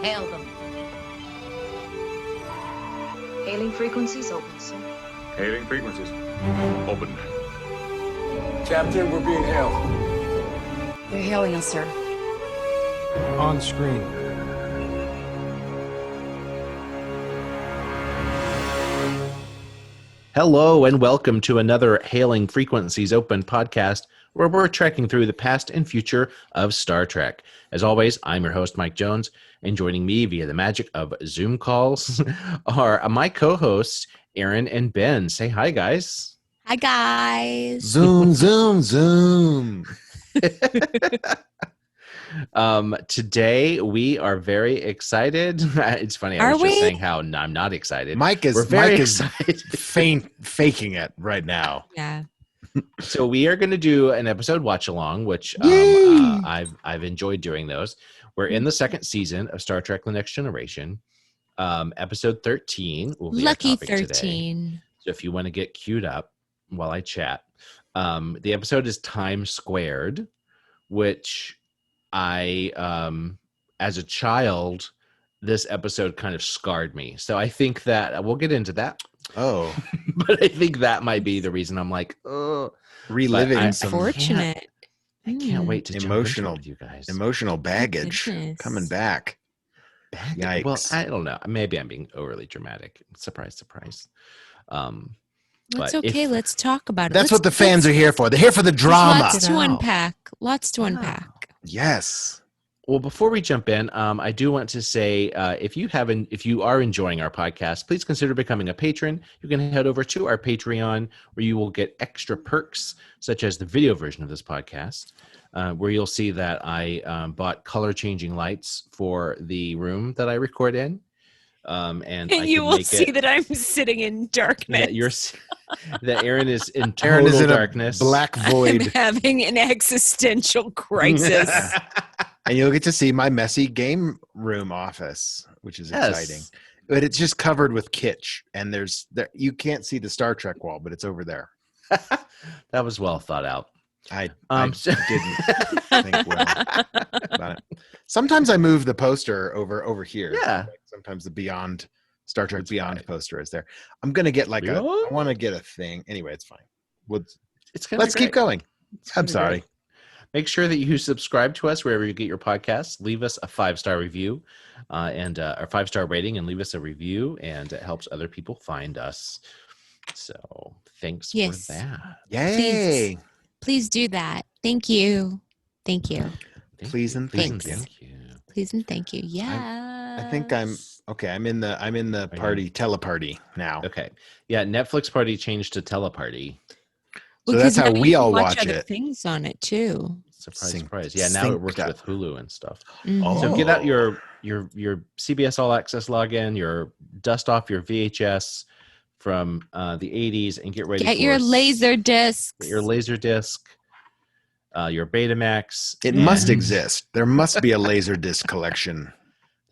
Hail them. Hailing frequencies open, sir. Hailing frequencies. Open. Captain, we're being hailed. They're hailing us, sir. On screen. Hello and welcome to another Hailing Frequencies Open podcast where we're trekking through the past and future of Star Trek. As always, I'm your host, Mike Jones, and joining me via the magic of Zoom calls are my co-hosts, Aaron and Ben. Say hi, guys. Hi, guys. Zoom, zoom, zoom. Today we are very excited. It's funny. I was just saying how I'm not excited. We're very excited. Faking it right now. Yeah. So we are going to do an episode watch along, which I've enjoyed doing those. We're in the second season of Star Trek: The Next Generation. Episode 13 will be Lucky our topic 13. Today. So if you want to get queued up while I chat, the episode is Time Squared, which I, as a child, this episode kind of scarred me. So I think that we'll get into that. Oh, but I think that might be the reason I'm like, oh, reliving some Fortunate. I can't wait to emotional jump into it with you guys. Emotional baggage coming back. Yikes. Well, I don't know. Maybe I'm being overly dramatic. Surprise, surprise. That's okay. Let's talk about it. That's what the fans are here for. They're here for the drama. Lots to unpack. Yes. Well, before we jump in, I do want to say if you are enjoying our podcast, please consider becoming a patron. You can head over to our Patreon where you will get extra perks, such as the video version of this podcast, where you'll see that I bought color changing lights for the room that I record in. And you will see that I'm sitting in darkness. That Aaron is in total darkness. A black void. I'm having an existential crisis. And you'll get to see my messy game room office, which is exciting. But it's just covered with kitsch, and you can't see the Star Trek wall, but it's over there. That was well thought out. I didn't think well about it. Sometimes I move the poster over here. Yeah. Sometimes the Beyond Star Trek Beyond poster is there. I'm gonna get I want to get a thing. Anyway, it's fine. Let's keep going. I'm sorry. Great. Make sure that you subscribe to us wherever you get your podcasts. Leave us a 5-star review and a 5-star rating, and leave us a review, and it helps other people find us. So thanks for that. Yay! Please do that. Thank you. Please and thank you. Please and thank you. Yeah. I think I'm okay. I'm in the party teleparty now. Okay. Yeah. Netflix party changed to teleparty. So that's how we all watch other it. Things on it too. Surprise. Yeah. Now it works with Hulu and stuff. Mm-hmm. So get out your CBS All Access login, dust off your VHS from the 80s and get ready. Get your laser discs. Get your laser disc. Your Betamax. It must exist. There must be a laser disc collection.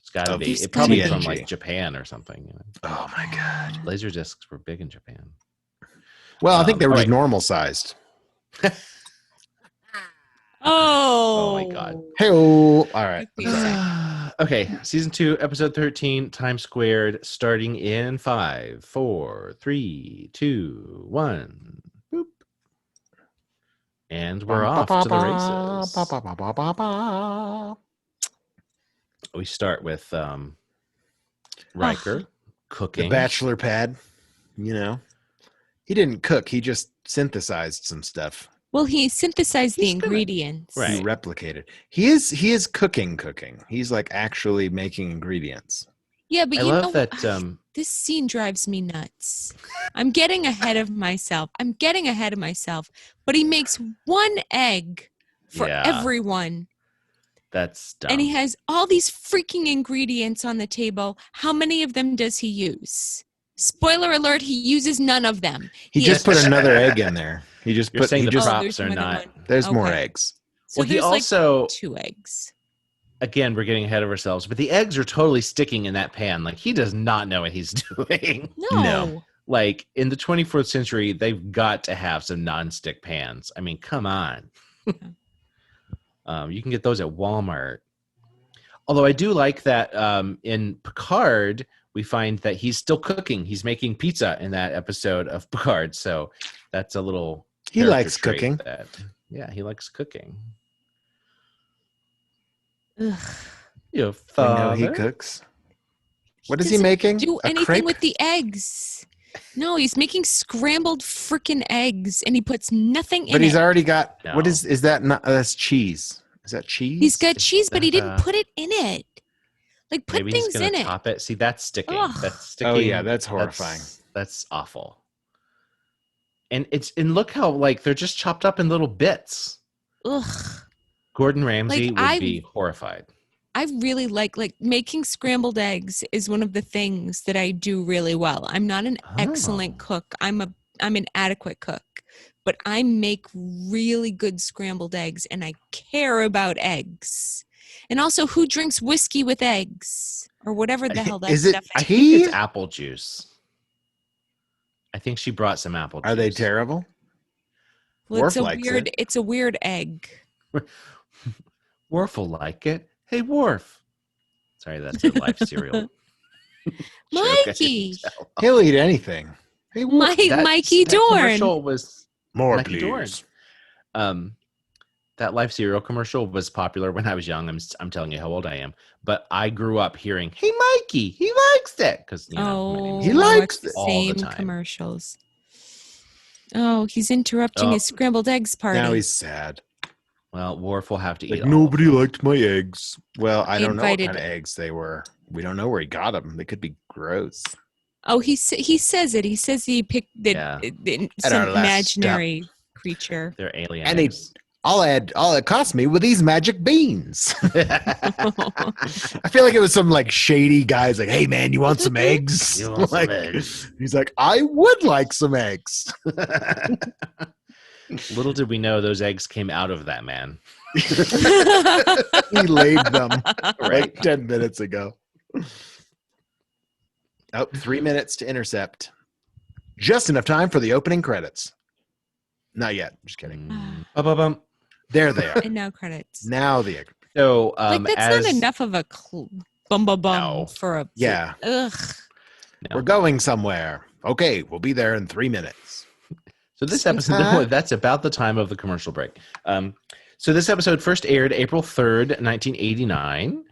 It's got to be. It probably TNG. from like Japan or something. Oh my God. Laser discs were big in Japan. Well, I think they were just normal sized. Oh my God. Hey, all right. Okay, season 2, episode 13, Time Squared, starting in 5, 4, 3, 2, 1. Boop. And we're off to the races. We start with Riker cooking. The bachelor pad, He didn't cook. He just synthesized some stuff. Well, he synthesized the ingredients. Right. He replicated. He is cooking. He's like actually making ingredients. Yeah, but I love that. This scene drives me nuts. I'm getting ahead of myself. But he makes one egg for everyone. That's dumb. And he has all these freaking ingredients on the table. How many of them does he use? Spoiler alert, he uses none of them. He just put another egg in there. You're saying the props are not. There's more eggs. So well, he also like 2 eggs. Again, we're getting ahead of ourselves, but the eggs are totally sticking in that pan. Like, he does not know what he's doing. No. Like, in the 24th century, they've got to have some nonstick pans. I mean, come on. You can get those at Walmart. Although I do like that in Picard, we find that he's still cooking. He's making pizza in that episode of Picard. So that's a little. He character likes trait cooking. Yeah, he likes cooking. Ugh. Your We father. know he cooks. What is he doesn't making? Do A anything crepe? with the eggs? No, he's making scrambled freaking eggs, and he puts nothing But in he's it. already got. No. What is that? Not that's cheese. Is that cheese? He's got Is cheese, but he that, didn't put it in it. Like, put Maybe he's things gonna in it. top it. See, that's sticking. Ugh. That's sticking. Oh yeah, that's horrifying. That's awful. And look how like they're just chopped up in little bits. Ugh. Gordon Ramsay Like, would be horrified. I really like making scrambled eggs is one of the things that I do really well. I'm not an excellent cook. I'm an adequate cook, but I make really good scrambled eggs, and I care about eggs. And also, who drinks whiskey with eggs or whatever the hell that Is it stuff I is? think tea? it's apple juice. I think she brought some apple juice. Are they terrible? Well, it's Worf likes it. It's a weird egg. Worf will like it. Hey, Worf. Sorry, that's a life cereal. joke, I Mikey, can tell. He'll eat anything. Hey, Mikey that Dorn. commercial was more Mikey Dorn. please. That life cereal commercial was popular when I was young. I'm telling you how old I am. But I grew up hearing, "Hey, Mikey, he likes it," because my Oh, name's He likes the it. all the same time. commercials. Oh, he's interrupting his scrambled eggs party. Now he's sad. Well, Worf will have to Like eat all nobody of them. liked my eggs. Well, I He don't know what invited- kind of eggs they were. We don't know where he got them. They could be gross. Oh, he says it. He says he picked Yeah. At some our last imaginary creature. They're alien And he- eggs. All it cost me were these magic beans. I feel like it was some like shady guys like, hey man, you want some eggs? You want some Like, eggs? He's like, I would like some eggs. Little did we know those eggs came out of that man. He laid them like 10 minutes ago. Oh, 3 minutes to intercept. Just enough time for the opening credits. Not yet. Just kidding. Bum. There they are. And now credits. Now the So, Like that's not enough of a bum No. for a yeah. Ugh. No. We're going somewhere. Okay, we'll be there in 3 minutes. So this episode, that's about the time of the commercial break. So this episode first aired April 3rd, 1989.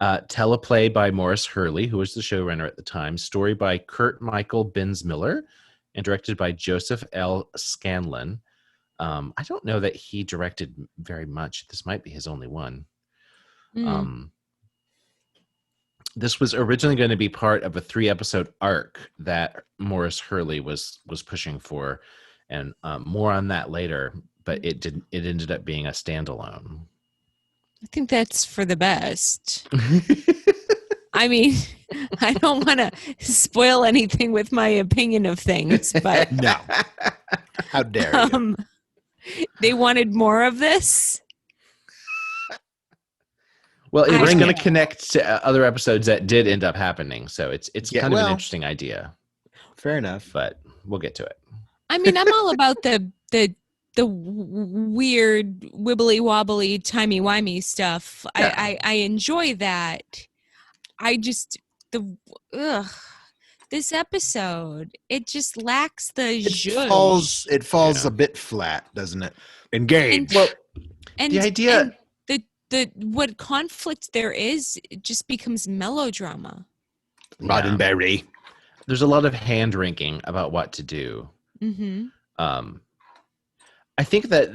Teleplay by Morris Hurley, who was the showrunner at the time. Story by Kurt Michael Binsmiller and directed by Joseph L. Scanlon. I don't know that he directed very much. This might be his only one. This was originally going to be part of a 3-episode arc that Morris Hurley was pushing for, and more on that later. But it didn't. It ended up being a standalone. I think that's for the best. I mean, I don't want to spoil anything with my opinion of things, but No. How dare you? they wanted more of this. Well, it was Bring going it. to connect to other episodes that did end up happening, so it's Yeah, kind of well- an interesting idea. Fair enough. But we'll get to it. I mean, I'm all about the weird wibbly wobbly timey wimey stuff. Yeah. I enjoy that. I just this episode, it just lacks the zhuzh. It falls Yeah. a bit flat, doesn't it? Engage. Well, And the idea- and the what conflict there is, it just becomes melodrama. Roddenberry. There's a lot of hand wringing about what to do. Mm-hmm. I think that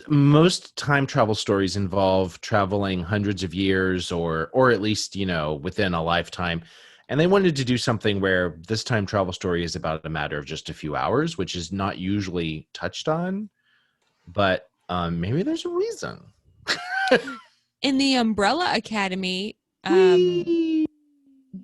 most time travel stories involve traveling hundreds of years or at least, within a lifetime. And they wanted to do something where this time travel story is about a matter of just a few hours, which is not usually touched on. But maybe there's a reason. In the Umbrella Academy,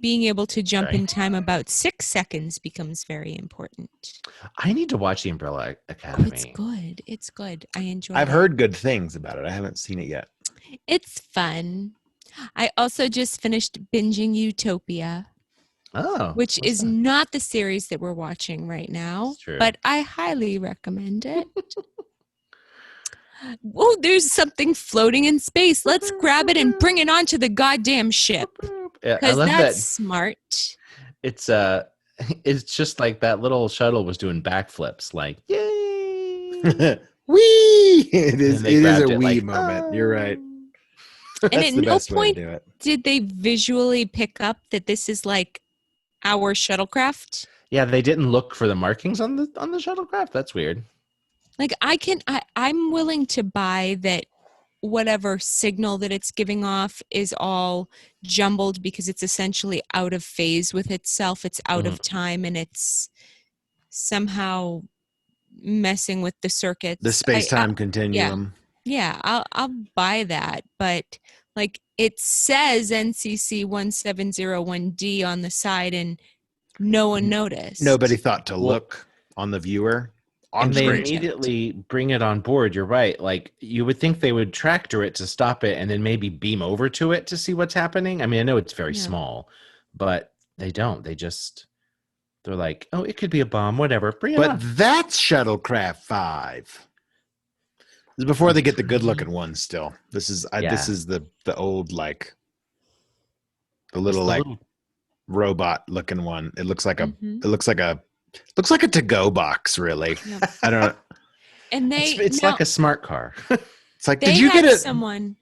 being able to jump in time about 6 seconds becomes very important. I need to watch the Umbrella Oh, Academy. it's good. It's good. I enjoy I've it. heard good things about it. I haven't seen it yet. It's fun. I also just finished binging Utopia, Oh, which what's is that? not the series that we're watching right now, It's true. but I highly recommend it. Oh, there's something floating in space. Let's grab it and bring it onto the goddamn ship. Yeah, I Because love that's that. smart. It's it's just like that little shuttle was doing backflips, like yay! Wee! It is. And they It is grabbed a it wee like, moment. You're right. And That's at the no best way point to do it. did they visually pick up that this is like our shuttlecraft. Yeah, they didn't look for the markings on the shuttlecraft. That's weird. Like I'm willing to buy that whatever signal that it's giving off is all jumbled because it's essentially out of phase with itself. It's out of time and it's somehow messing with the circuits. The space-time continuum. Yeah, I'll buy that, but like it says NCC 1701D on the side and no one noticed. Nobody thought to look on the viewer. And they screen. immediately bring it on board. You're right. Like you would think they would tractor it to stop it and then maybe beam over to it to see what's happening. I mean, I know it's very small, but they don't. They're like, oh, it could be a bomb, whatever. Bring it on. But that's Shuttlecraft 5. This is before they get the good-looking ones. Still, this is the old like the little robot-looking one. It looks like it looks like a to-go box. Really, Yep. I don't. And It's like a smart car. It's like, they did you had get someone?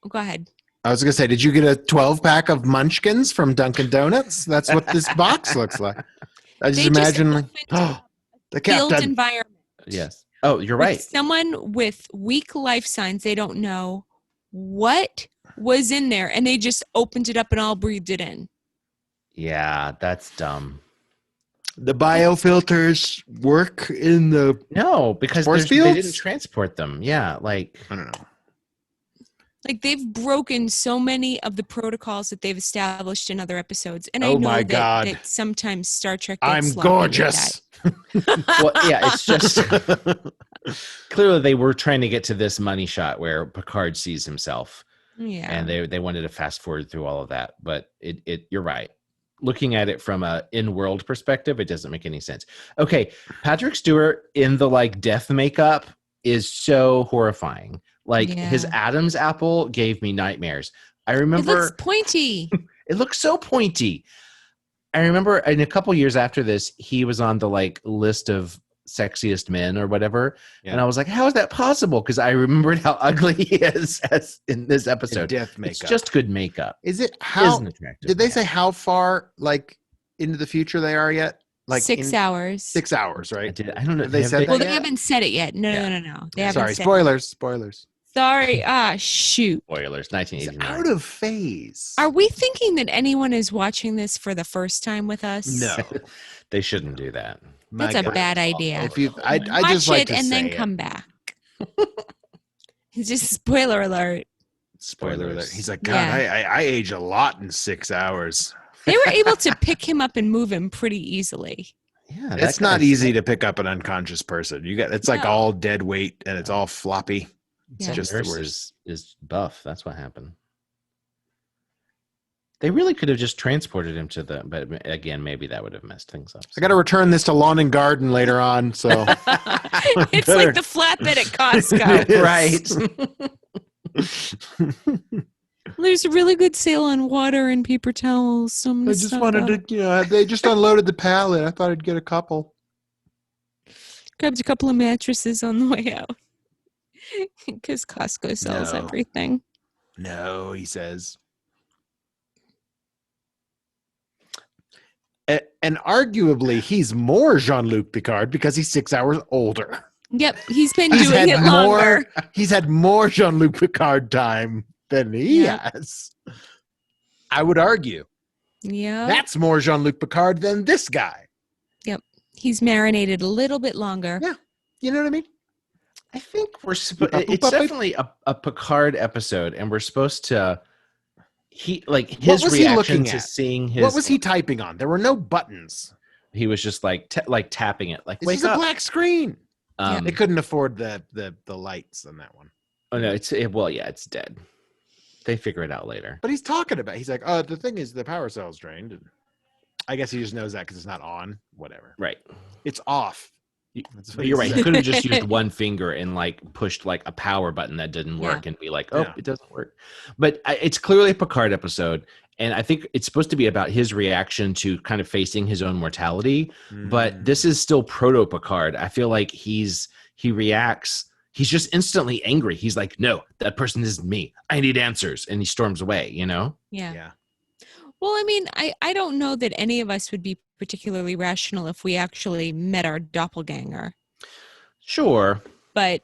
Oh, go ahead. I was gonna say, did you get a 12-pack of Munchkins from Dunkin' Donuts? That's what this box looks like. I just imagine like, the Field captain. environment. Yes. Oh, you're With right. someone with weak life signs, they don't know what was in there, and they just opened it up and all breathed it in. Yeah, that's dumb. The biofilters work in the No, because force they fields? didn't transport them. Yeah, like I don't know. Like they've broken so many of the protocols that they've established in other episodes, and I Oh know my that, God. that sometimes Star Trek. Gets I'm sloppy with gorgeous. well, yeah, it's just clearly they were trying to get to this money shot where Picard sees himself. that. Yeah, And they wanted to fast forward through all of that, but it you're right. Looking at it from a in-world perspective, it doesn't make any sense. Okay, Patrick Stewart in the like death makeup is so horrifying. Like his Adam's apple gave me nightmares. I remember it looks pointy. it looks so pointy. I remember in a couple years after this, he was on the like list of sexiest men or whatever. Yeah. And I was like, how is that possible? Because I remembered how ugly he is as in this episode. Death makeup. It's just good makeup. Is it He how? is an attractive Did they man. say how far like into the future they are yet? Like 6 hours. 6 hours, right? I don't know. Have they said that Well, they yet? haven't said it yet. No. They haven't Sorry, said spoilers. Sorry. Shoot. Spoilers, It's 1989. out of phase. Are we thinking that anyone is watching this for the first time with us? No, They shouldn't do that. That's a bad idea. If you, I Watch just like it to and say then it. come back. It's just spoiler alert. Spoiler alert. He's like, God, Yeah. I age a lot in 6 hours. They were able to pick him up and move him pretty easily. Yeah, that It's not guy's- easy to pick up an unconscious person. It's like No. all dead weight and it's all floppy. It's Yeah. just the Nurse worst. is buff. That's what happened. They really could have just transported him to the, but again, maybe that would have messed things up. I got to return this to Lawn and Garden later on. So It's better. like the flatbed at Costco. Right. There's a really good sale on water and paper towels. So I'm I gonna just stock wanted up. to, they just unloaded the pallet. I thought I'd get a couple. Grabbed a couple of mattresses on the way out. Because Costco sells No. everything. No, he says. And arguably, he's more Jean-Luc Picard because he's 6 hours older. Yep, he's been He's doing it had longer. He's had more Jean-Luc Picard time than he Yeah. has. I would argue Yeah, that's more Jean-Luc Picard than this guy. he's marinated a little bit longer. Yeah. You know what I mean? I think it's definitely a Picard episode, and we're supposed to. His was he reaction looking to at? seeing his. What was he typing on? There were no buttons. He was just like tapping it, like This wake is a up. black screen. Um, They couldn't afford the lights on that one. Oh no, it's dead. They figure it out later. But he's talking about. He's like, the thing is, the power cell's drained. And I guess he just knows that because it's not on. Whatever. Right. It's off. That's what You're he right. said. He could have just used one finger and like pushed like a power button that didn't work and be like, oh, Yeah. it doesn't work. But it's clearly a Picard episode. And I think it's supposed to be about his reaction to kind of facing his own mortality. But this is still proto Picard. I feel like he reacts. He's just instantly angry. He's like, no, that person isn't me. I need answers. And he storms away, you know? Yeah. Well, I mean, I don't know that any of us would be particularly rational if we actually met our doppelganger. Sure. But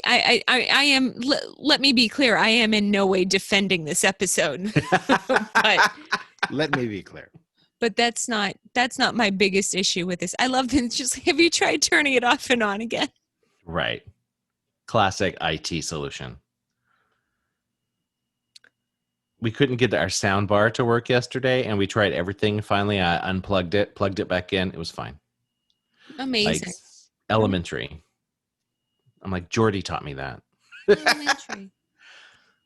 I am, let me be clear, I am in no way defending this episode. But let me be clear. But that's not my biggest issue with this. I love that it's just, have you tried turning it off and on again? Right. Classic IT solution. We couldn't get our sound bar to work yesterday, and we tried everything. Finally, I unplugged it, plugged it back in. It was fine. Amazing. Like, elementary. I'm like, Jordy taught me that. Elementary.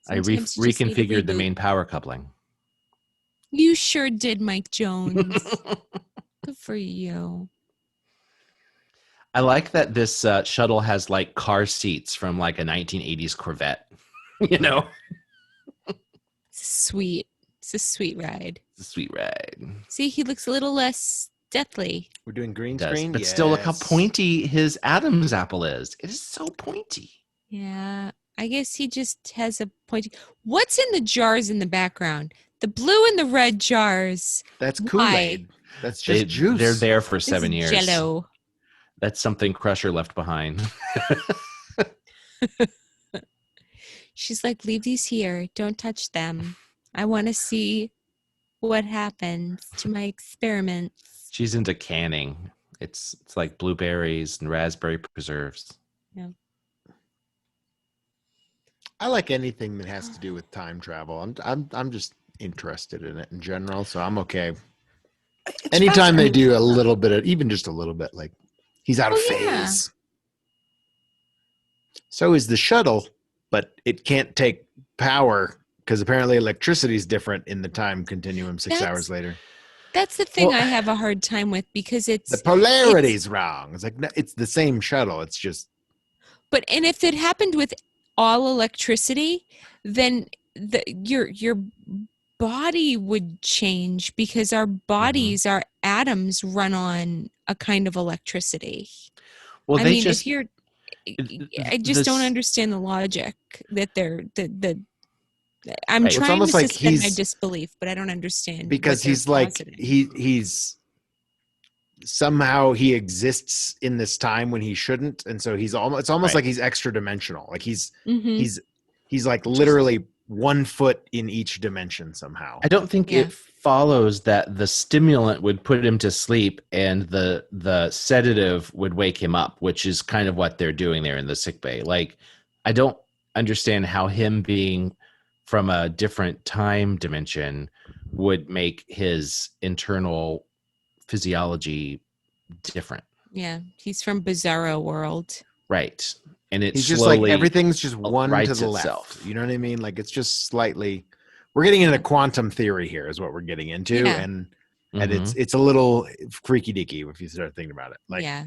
I Sometimes you just need a reconfigured the reboot. main power coupling. You sure did, Mike Jones. Good for you. I like that this shuttle has like car seats from like a 1980s Corvette. You know? Sweet. It's a sweet ride. It's a sweet ride. See, he looks a little less deathly. We're doing green It does, screen, but still, look how pointy his Adam's apple is. It is so pointy. Yeah, I guess he just has a pointy. What's in the jars in the background? The blue and the red jars. That's Why? Kool-Aid. That's just juice. They're there for This 7 is years. Jell-O. That's something Crusher left behind. She's like, leave these here. Don't touch them. I want to see what happens to my experiments. She's into canning. It's like blueberries and raspberry preserves. Yeah. I like anything that has to do with time travel. I'm just interested in it in general, so I'm okay. Anytime they do a little bit of, even just a little bit, like he's out of phase. So is the shuttle, but it can't take power because apparently electricity is different in the time continuum 6 hours later. That's the thing I have a hard time with because it's The polarity's wrong. It's like no, it's the same shuttle. It's just. And if it happened with all electricity, then your body would change because our bodies, our atoms run on a kind of electricity. Well, I they mean, just, if you're, I just don't understand the logic that I'm It's trying almost to like suspend my he's- disbelief, but I don't understand Because what they're he's like positing. he's somehow he exists in this time when he shouldn't, and so he's almost. It's almost like he's extra dimensional. Like he's like literally 1 foot in each dimension somehow. I don't think it follows that the stimulant would put him to sleep and the sedative would wake him up, which is kind of what they're doing there in the sickbay. Like, I don't understand how him being from a different time dimension would make his internal physiology different. Yeah, he's from Bizarro World. Right. And it's He's just like slowly everything's just one to rights the itself. left. You know what I mean? Like it's just slightly. We're getting into quantum theory here, is what we're getting into, Yeah. and Mhm. it's a little freaky deaky if you start thinking about it. Like, Yeah.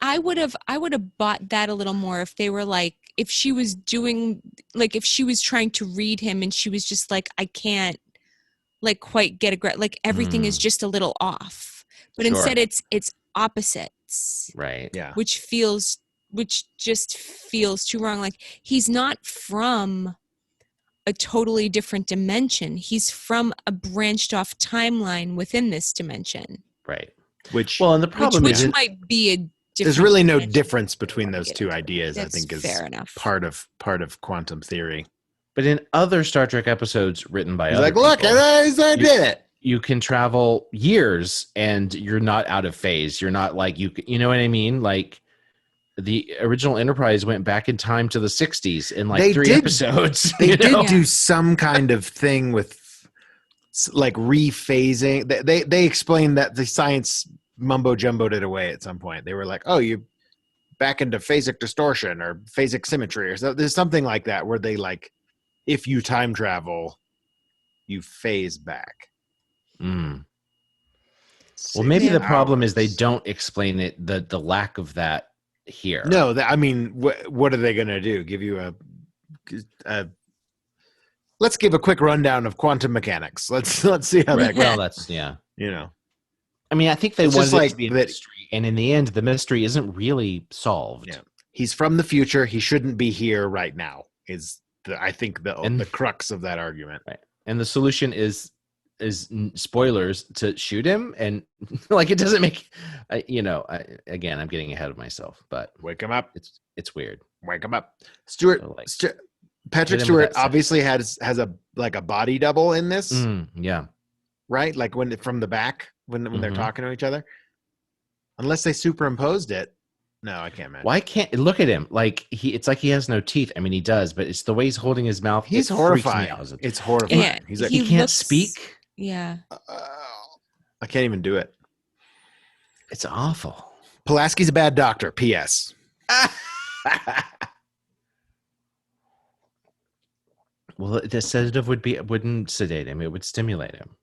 I would have bought that a little more if they were like, if she was doing, like, if she was trying to read him and she was just like, I can't like quite get like everything is just a little off, but Sure. instead it's opposites, Right. yeah, which just feels too wrong. Like he's not from a totally different dimension. He's from a branched off timeline within this dimension. Right. which Well, and the problem which is might be a different there's really no dimension. difference between wanna those get two into it. ideas. I That's think is fair enough. part of quantum theory. but in other Star Trek episodes written by He's other like, look, people, I did it. you can travel years and you're not out of phase. You're not like you know what I mean? Like the original Enterprise went back in time to the 60s in like They 3 did- episodes. They you did know? do some kind of thing with like rephasing. They explained that the science mumbo jumboed it away at some point. They were like, oh, you back into phasic distortion or phasic symmetry or so. There's something like that where they like, if you time travel, you phase back. Mm. Well, maybe the 6 problem is they hours. don't explain it, the lack of that here. No, I mean, what are they going to do? Give you a let's give a quick rundown of quantum mechanics. Let's see how that goes. Well, that's I mean, I think they It's wanted just it like to be a that- mystery, and in the end, the mystery isn't really solved. Yeah. He's from the future. He shouldn't be here right now. I think the crux of that argument. Right. And the solution is spoilers to shoot him, and like it doesn't make again, I'm getting ahead of myself, but Wake him up. It's weird. Wake him up. Patrick hit him with Stewart that obviously has a body double in this, yeah, right? Like when from the back when they're Mhm. talking to each other. Unless they superimposed it. No, I can't imagine. Why can't look at him? Like it's like he has no teeth. I mean, he does, but it's the way he's holding his mouth. He's it freaks me horrifying. out. It's horrifying. Yeah, He's like, He can't looks- speak. Yeah. I can't even do it. It's awful. Pulaski's a bad doctor. P.S. Well, the sedative wouldn't sedate him. It would stimulate him.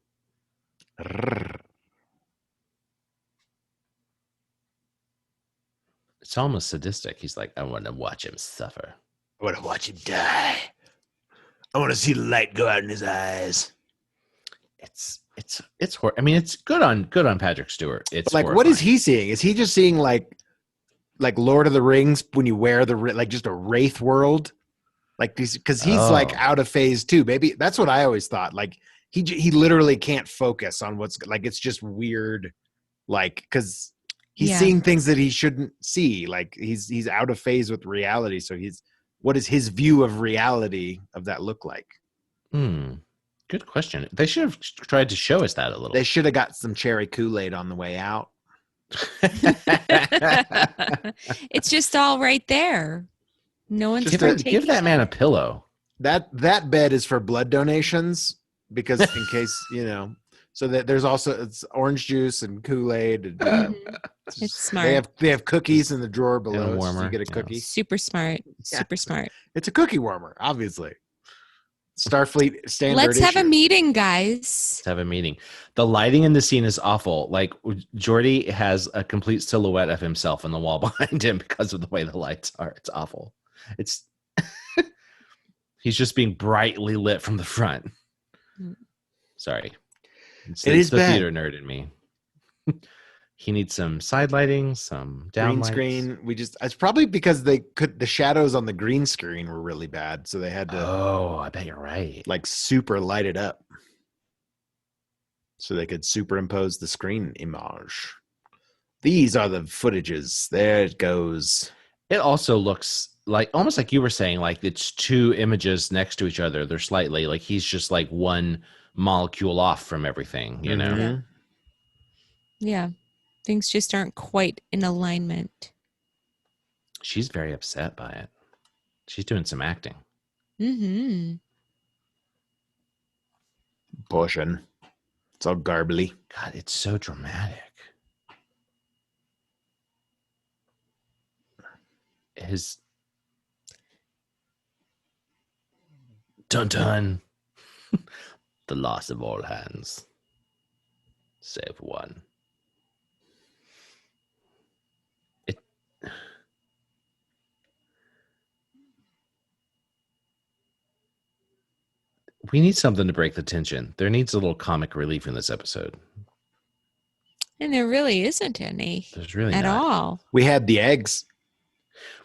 It's almost sadistic. He's like, I want to watch him suffer. I want to watch him die. I want to see the light go out in his eyes. It's I mean, it's good on Patrick Stewart. It's Like, what is he seeing? Is he just seeing like Lord of the Rings when you wear like just a wraith world? Like these, because he's like out of phase too. Maybe that's what I always thought. Like he literally can't focus on what's like. It's just weird. Like because he's seeing things that he shouldn't see. Like he's out of phase with reality. So what is his view of reality of that look like? Good question. They should have tried to show us that a little. They should have got some cherry Kool-Aid on the way out. It's just all right there. No one's Just gonna give that man a pillow. That bed is for blood donations because in case so that there's also it's orange juice and Kool-Aid. And, Mhm. It's smart. They have cookies in the drawer And a below. So warmer, you get a yeah. cookie. Super smart. Yeah. Super smart. It's a cookie warmer, obviously. Starfleet standard. Let's have a issue. meeting, guys. Let's have a meeting. The lighting in the scene is awful. Like Geordi has a complete silhouette of himself on the wall behind him because of the way the lights are. It's awful. It's he's just being brightly lit from the front. Sorry. It is the bad. theater nerd in me. He needs some side lighting, some down Green lights. screen. It's probably because the shadows on the green screen were really bad, so they had to Oh, I bet you're right. like super light it up so they could superimpose the screen image. These are the footages. There it goes. It also looks like almost like you were saying, like it's two images next to each other. They're slightly like he's just like one molecule off from everything, you know? Mhm. Yeah. Things just aren't quite in alignment. She's very upset by it. She's doing some acting. Mm-hmm. Pushing. It's all garbly. God, it's so dramatic. His dun dun. The loss of all hands, save one. We need something to break the tension. There needs a little comic relief in this episode. And there really isn't any There's really at not. all. We had the eggs.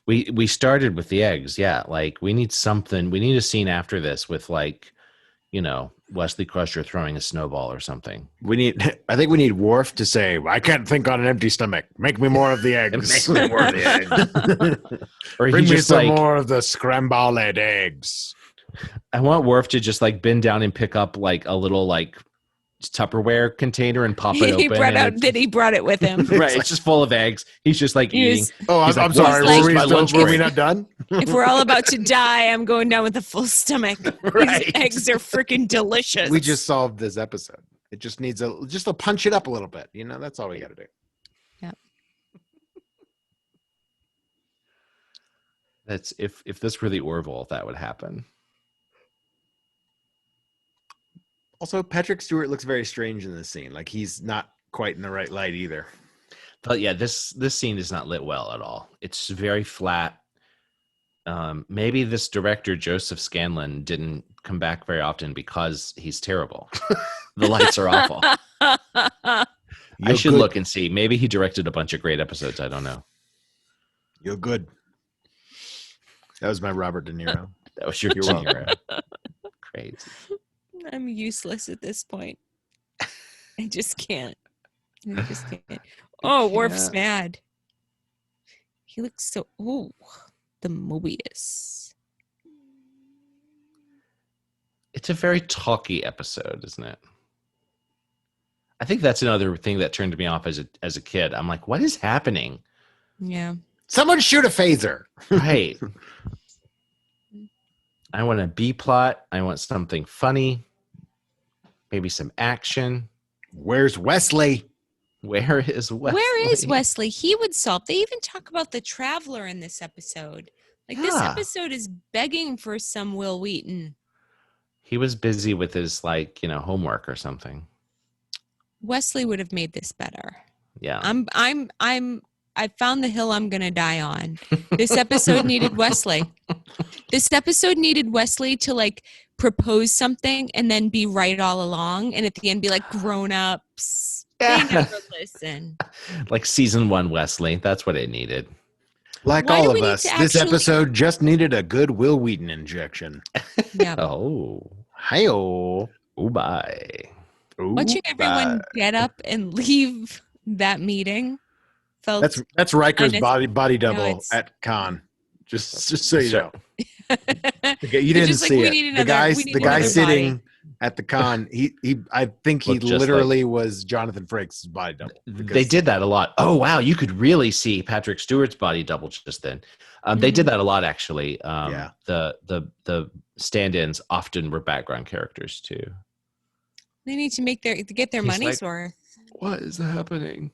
We started with the eggs, yeah. Like we need something. We need a scene after this with like, Wesley Crusher throwing a snowball or something. I think we need Worf to say, "I can't think on an empty stomach. Make me more of the eggs. Make me more of the eggs." Or Bring he me just some like, more of the scrambled eggs." I want Worf to just like bend down and pick up like a little like Tupperware container and pop it He open. brought and out it's- that he brought it with him. right, it's just full of eggs. He's just like He eating. was- Oh, He's I'm like, sorry. "What's Were lunch we break?" not done? If we're all about to die, I'm going down with a full stomach. Right. These eggs are freaking delicious. We just solved this episode. It just needs to punch it up a little bit. That's all we got to do. That's if this were the Orville, that would happen. Also, Patrick Stewart looks very strange in this scene. Like he's not quite in the right light either. But yeah, this scene is not lit well at all. It's very flat. Maybe this director, Joseph Scanlon, didn't come back very often because he's terrible. The lights are awful. I should look and see. Maybe he directed a bunch of great episodes. I don't know. You're good. That was my Robert De Niro. That was your De Niro. Crazy. I'm useless at this point. I just can't. Oh, Worf's mad. He looks so... Ooh, the Mobius. It's a very talky episode, isn't it? I think that's another thing that turned me off as a kid. I'm like, what is happening? Yeah. Someone shoot a phaser. Right. I want a B plot. I want something funny. Maybe some action. Where's Wesley? Where is Wesley? Where is Wesley? He would solve. They even talk about the Traveler in this episode. Like, this episode is begging for some Will Wheaton. He was busy with his, homework or something. Wesley would have made this better. Yeah. I found the hill I'm gonna die on. This episode needed Wesley. This episode needed Wesley to propose something and then be right all along, and at the end be like, grown ups. They never listen. Like season 1 Wesley. That's what it needed. Like all of us, this episode just needed a good Will Wheaton injection. Yeah. Oh. Hi-oh. Oh, bye. Watching everyone get up and leave that meeting felt... That's Riker's body double at Con. Just so you know. You didn't see it. The guy sitting at the con, I think he literally was Jonathan Frakes' body double. They did that a lot. Oh wow, you could really see Patrick Stewart's body double just then. They did that a lot actually. The stand-ins often were background characters too. They need to get their money's worth. What is happening?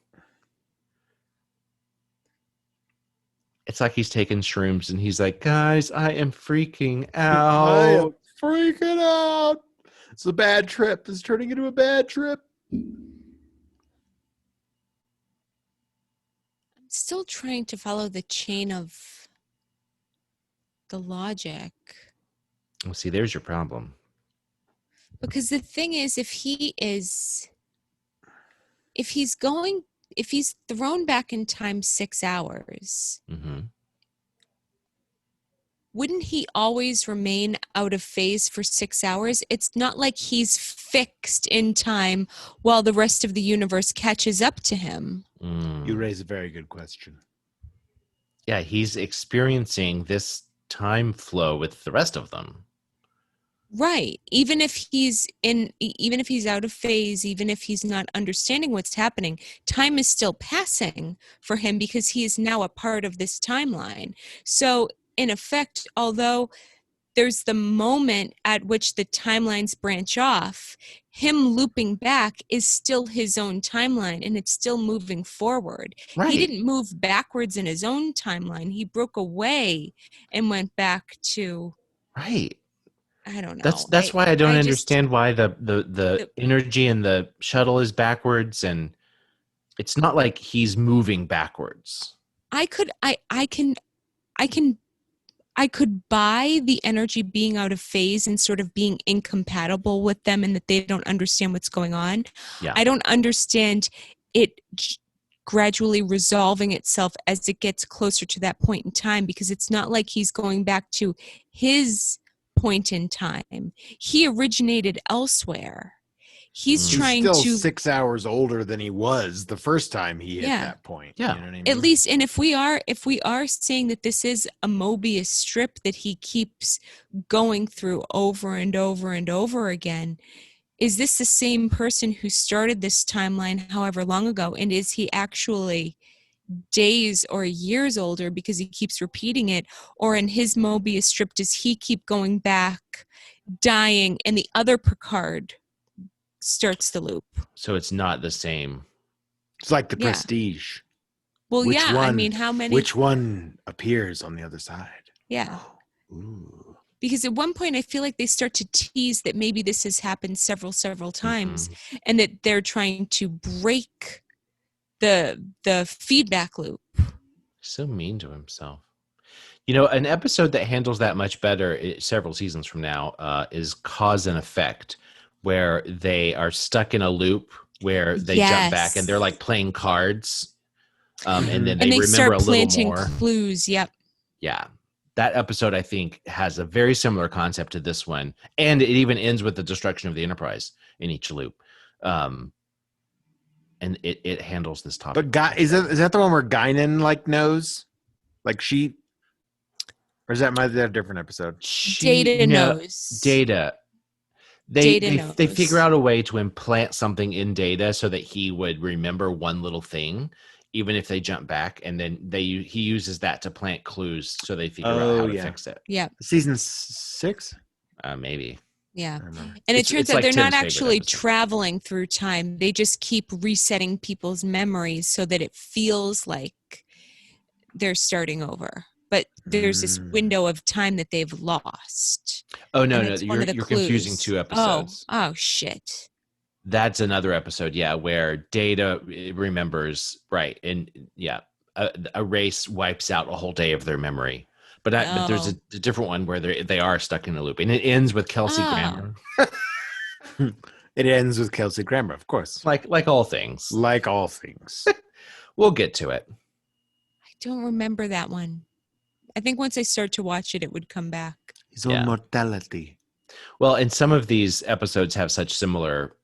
It's like he's taking shrooms and he's like, guys, I am freaking out. I am freaking out. It's a bad trip. It's turning into a bad trip. I'm still trying to follow the chain of the logic. Well, see, there's your problem. Because the thing is, if he's thrown back in time 6 hours, wouldn't he always remain out of phase for 6 hours? It's not like he's fixed in time while the rest of the universe catches up to him. You raise a very good question. Yeah, he's experiencing this time flow with the rest of them. Right. Even if he's out of phase, even if he's not understanding what's happening, time is still passing for him because he is now a part of this timeline. So in effect, although there's the moment at which the timelines branch off, him looping back is still his own timeline and it's still moving forward. Right. He didn't move backwards in his own timeline. He broke away and went back to... Right. I don't know. That's why I don't understand why the energy in the shuttle is backwards, and it's not like he's moving backwards. I could buy the energy being out of phase and sort of being incompatible with them and that they don't understand what's going on. Yeah. I don't understand it gradually resolving itself as it gets closer to that point in time, because it's not like he's going back to his point in time. He originated elsewhere. He's trying still to 6 hours older than he was the first time he hit that point. Yeah. You know what I mean? At least, and if we are saying that this is a Mobius strip that he keeps going through over and over and over again, is this the same person who started this timeline however long ago? And is he actually days or years older because he keeps repeating it? Or in his Mobius strip, does he keep going back, dying, and the other Picard starts the loop? So it's not the same. It's like the Prestige. Well, I mean, how many? Which one appears on the other side? Yeah. Ooh. Because at one point I feel like they start to tease that maybe this has happened several times, and that they're trying to break the feedback loop. So mean to himself. You know, an episode that handles that much better several seasons from now is Cause and Effect, where they are stuck in a loop where they jump back and they're like playing cards. And then they remember start a little planting more. clues. Yep. Yeah. That episode, I think, has a very similar concept to this one. And it even ends with the destruction of the Enterprise in each loop. And it handles this topic. But is that the one where Guinan like knows? Like she... Or is that a different episode? Data knows. Data. Data knows. They figure out a way to implant something in Data so that he would remember one little thing, even if they jump back, and then he uses that to plant clues so they figure out how to fix it. Yeah. Season 6? Maybe. Yeah. And it turns out they're not actually traveling through time. They just keep resetting people's memories so that it feels like they're starting over. But there's this window of time that they've lost. Oh, no. You're confusing two episodes. Oh, shit. That's another episode, where Data remembers, right. And, a race wipes out a whole day of their memory. But there's a different one where they are stuck in a loop. And it ends with Kelsey Grammer. It ends with Kelsey Grammer, of course. Like all things. Like all things. We'll get to it. I don't remember that one. I think once I start to watch it, it would come back. His own mortality. Well, and some of these episodes have such similar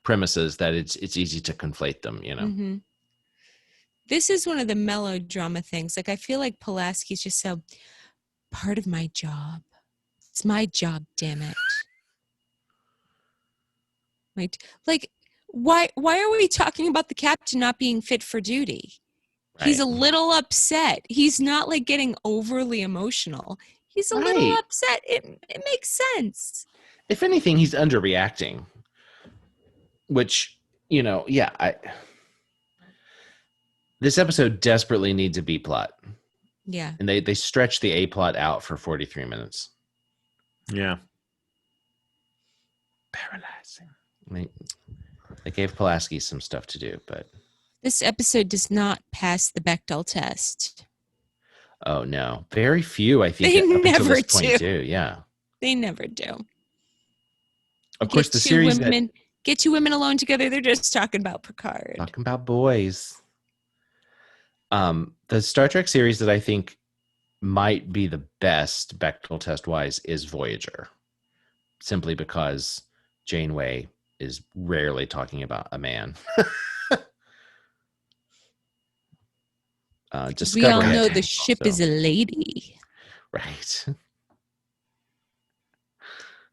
premises that it's easy to conflate them, you know. Mm-hmm. This is one of the melodrama things. Like, I feel like Pulaski's just so part of my job. It's my job, damn it. Right? Like, why are we talking about the captain not being fit for duty? Right. He's a little upset. He's not like getting overly emotional. He's a little upset. It makes sense. If anything, he's underreacting. Which, this episode desperately needs a B plot. Yeah. And they stretch the A plot out for 43 minutes. Yeah. Paralyzing. They gave Pulaski some stuff to do, but... This episode does not pass the Bechdel test. Oh, no. Very few, I think, they up never until this point do. Yeah. They never do. Of course, the series... Get two women alone together. They're just talking about Picard. Talking about boys. The Star Trek series that I think might be the best Bechdel test-wise is Voyager. Simply because Janeway is rarely talking about a man. We all know the ship is a lady. Right.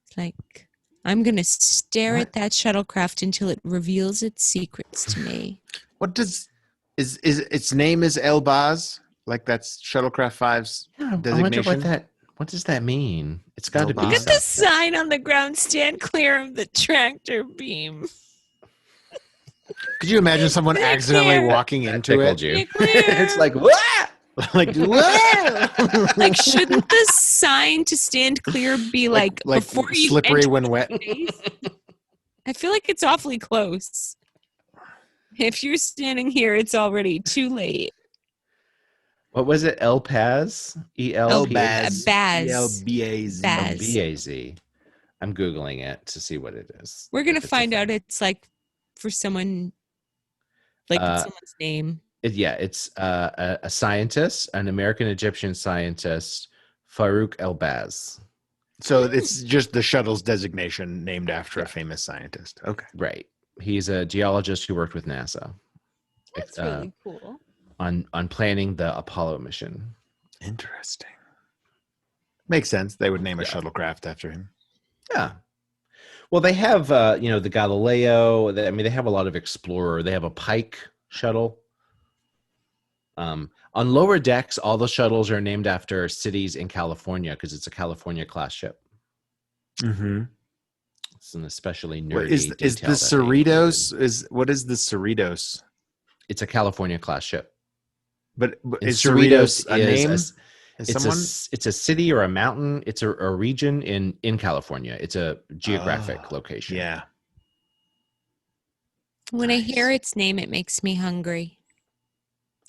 It's like, I'm going to stare at that shuttlecraft until it reveals its secrets to me. What does... Is its name is Elbaz? Like that's Shuttlecraft 5's designation? I wonder what does that mean? It's got to be. Look at the sign on the ground. Stand clear of the tractor beam. Could you imagine someone accidentally walking into it? It's like, what? Like, whoa! Like, shouldn't the sign to stand clear be like before you slippery enter when wet? I feel like it's awfully close. If you're standing here, it's already too late. What was it? El Paz? Baz. B-A-Z. I'm Googling it to see what it is. We're going to find out it's like for someone, like someone's name. It's a scientist, an American-Egyptian scientist, Farouk Elbaz. So it's just the shuttle's designation named after a famous scientist. Okay. Right. He's a geologist who worked with NASA. That's really cool. On planning the Apollo mission. Interesting. Makes sense. They would name a shuttlecraft after him. Yeah. Well, they have, the Galileo. They have a lot of Explorer. They have a Pike shuttle. On lower decks, all the shuttles are named after cities in California because it's a California class ship. Mm-hmm. It's an especially nerdy. Is the Cerritos? What is the Cerritos? It's a California class ship. But is Cerritos a name? It's a city or a mountain. It's a region in California. It's a geographic location. Yeah. When I hear its name, it makes me hungry.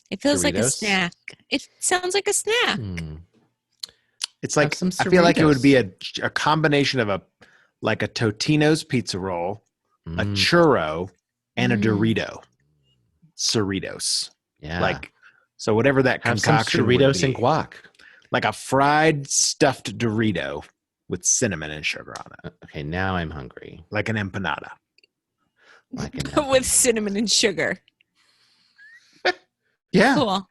It feels like a Doritos? snack. It sounds like a snack. It's like some I feel like it would Cerritos. be a combination of a Totino's pizza roll, a churro, and a Dorito. Cerritos. Yeah. So whatever that Have some concoction would Cerritos be. and guac. Like a fried stuffed Dorito with cinnamon and sugar on it. Okay, now I'm hungry. Like an empanada. Like an But with cinnamon and sugar. Yeah. Cool.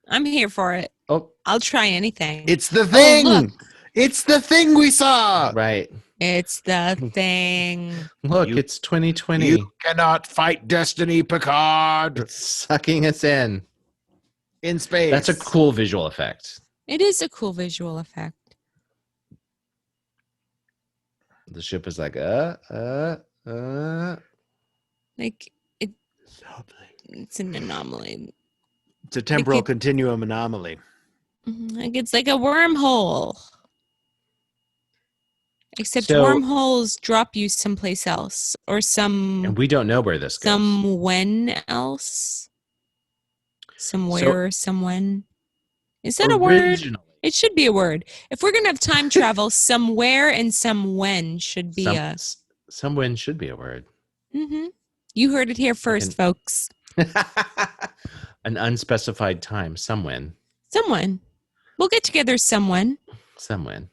I'm here for it. Oh, I'll try anything. It's the thing. look. It's the thing we saw. right. It's the thing. Look, You- it's 2020. You cannot fight destiny, Picard. It's sucking us in. In space. That's a cool visual effect. It is a cool visual effect. The ship is like, Like it's an anomaly. It's a temporal it- continuum anomaly. Like it's like a wormhole. Except So- wormholes drop you someplace else or and we don't know where this goes. somewhen else. Somewhere or someone. Is that a word? Originally. It should be a word. If we're gonna have time travel, somewhere and somewhen should be Someone should be a word. You heard it here first, folks. An unspecified time. Someone. Someone. We'll get together someone. Someone.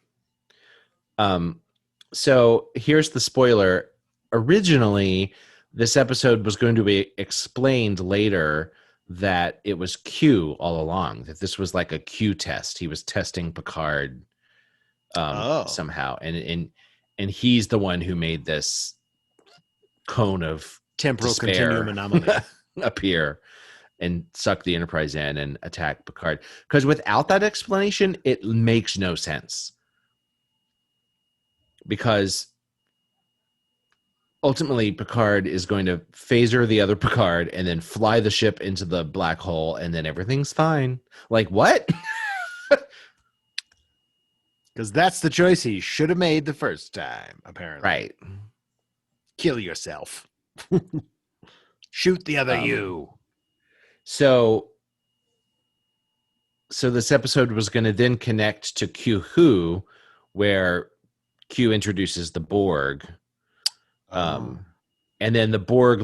So here's the spoiler. Originally, this episode was going to be explained later that it was Q all along, that this was like a Q test. He was testing Picard somehow. And he's the one who made this cone of Temporal despair continuum anomaly. appear and suck the Enterprise in and attack Picard. Because without that explanation, it makes no sense. Because ultimately, Picard is going to phaser the other Picard and then fly the ship into the black hole, and then everything's fine. Like, what? Because that's the choice he should have made the first time, apparently. Right. Kill yourself. Shoot the other you. So this episode was going to then connect to Q Who, where Q introduces the Borg. And then the Borg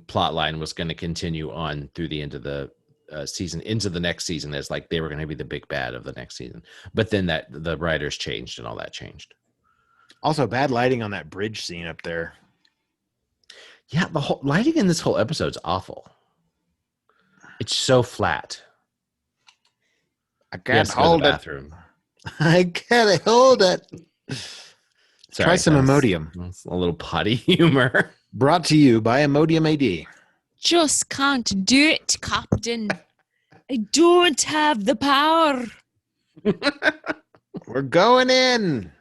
plot line was going to continue on through the end of the season, into the next season, as like they were going to be the big bad of the next season. But then the writers changed and all that changed. Also, bad lighting on that bridge scene up there. Yeah, the whole lighting in this whole episode's awful. It's so flat. I He can't has to go to the hold it. bathroom. I can't hold it. Sorry, Try some that was- Imodium. that's a little potty humor. Brought to you by Imodium AD. Just can't do it, Captain. I don't have the power. We're going in.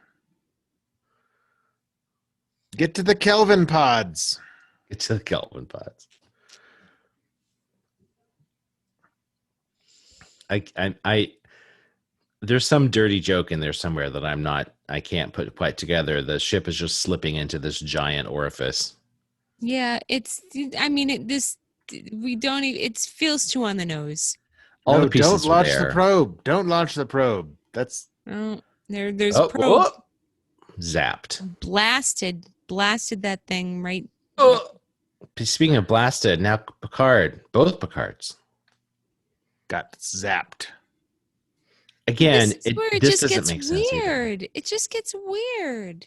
Get to the Kelvin pods. Get to the Kelvin pods. I there's some dirty joke in there somewhere that I can't put quite together. The ship is just slipping into this giant orifice. Yeah, it feels too on the nose. All No, the pieces don't were launch there. the probe. Don't launch the probe. That's Oh, there's Oh, probes. oh. Zapped. Blasted that thing right. Oh. Speaking of blasted, now Picard, both Picards. got zapped. Again, This is where it this just doesn't gets make sense either. weird. It just gets weird.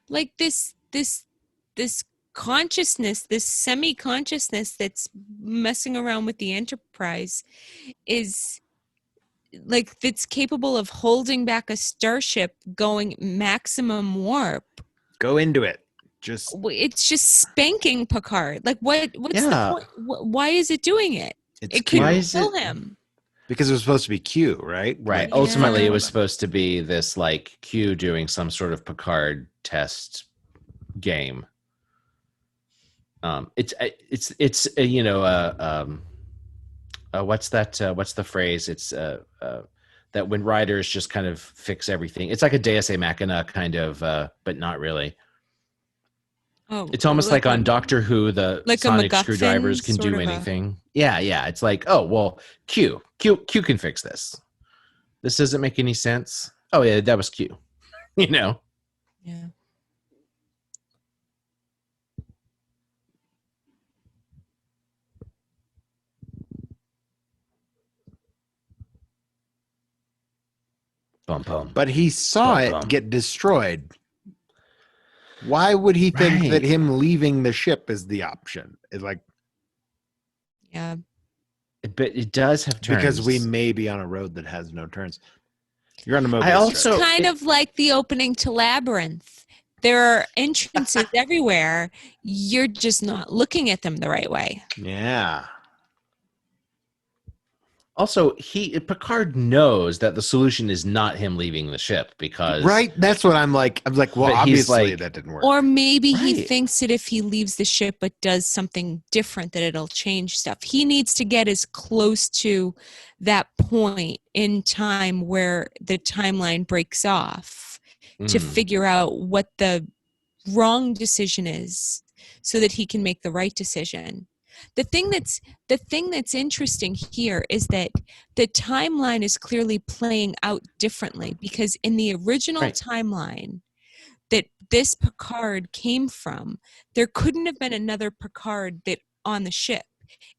Like this consciousness, this semi-consciousness that's messing around with the Enterprise is like that's capable of holding back a starship going maximum warp. Go into it. Just It's just spanking Picard. Like what's Yeah. the point? Why is it doing it? it's It Q. Why could is kill it- him. Because it was supposed to be Q, right? Right. Yeah. Ultimately, it was supposed to be this like Q doing some sort of Picard test game. It's what's that? What's the phrase? It's that when writers just kind of fix everything. It's like a Deus Ex Machina kind of, but not really. Oh, It's almost like on a, Doctor Who, the like a sonic MacGuffin, screwdrivers can sort do of anything. Yeah, yeah. It's like, oh well, Q can fix this. This doesn't make any sense. Oh yeah, that was Q. You know. Yeah. Bum bum. But he saw Bum, it bum. get destroyed. Why would he think that Right. him leaving the ship is the option? It's like, Yeah. But it does have turns. because we may be on a road that has no turns. You're on a Mobius I also- strip. Kind of like the opening to Labyrinth. There are entrances everywhere. You're just not looking at them the right way. Yeah. Also, Picard knows that the solution is not him leaving the ship because Right? That's what I'm like. I'm like, well, But he's obviously like- that didn't work. Or maybe he Right. thinks that if he leaves the ship but does something different, that it'll change stuff. He needs to get as close to that point in time where the timeline breaks off to Mm. figure out what the wrong decision is so that he can make the right decision. The thing that's interesting here is that the timeline is clearly playing out differently, because in the original Right. timeline that this Picard came from, there couldn't have been another Picard that on the ship.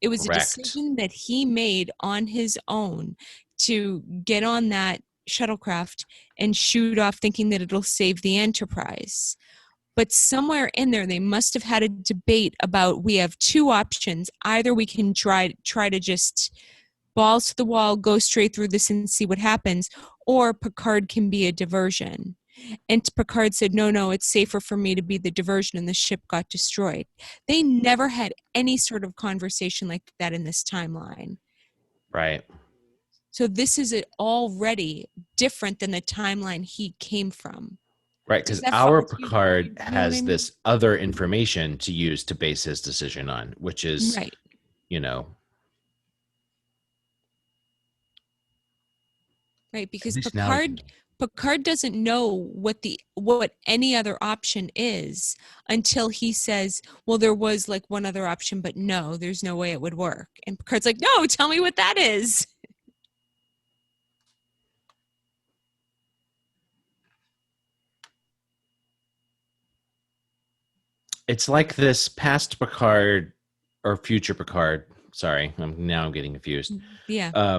It was Correct. a decision that he made on his own to get on that shuttlecraft and shoot off, thinking that it'll save the Enterprise. But somewhere in there, they must have had a debate about, we have two options. Either we can try to just balls to the wall, go straight through this and see what happens, or Picard can be a diversion. And Picard said, no, it's safer for me to be the diversion, and the ship got destroyed. They never had any sort of conversation like that in this timeline. Right. So this is already different than the timeline he came from. Right, because Does that our follow you? Picard You know what has I mean? this other information to use to base his decision on, which is, Right. you know, Right, because at least now I can- Picard doesn't know what any other option is until he says, well, there was like one other option, but no, there's no way it would work. And Picard's like, no, tell me what that is. it's like this past Picard or future Picard. Sorry, I'm getting confused. Yeah.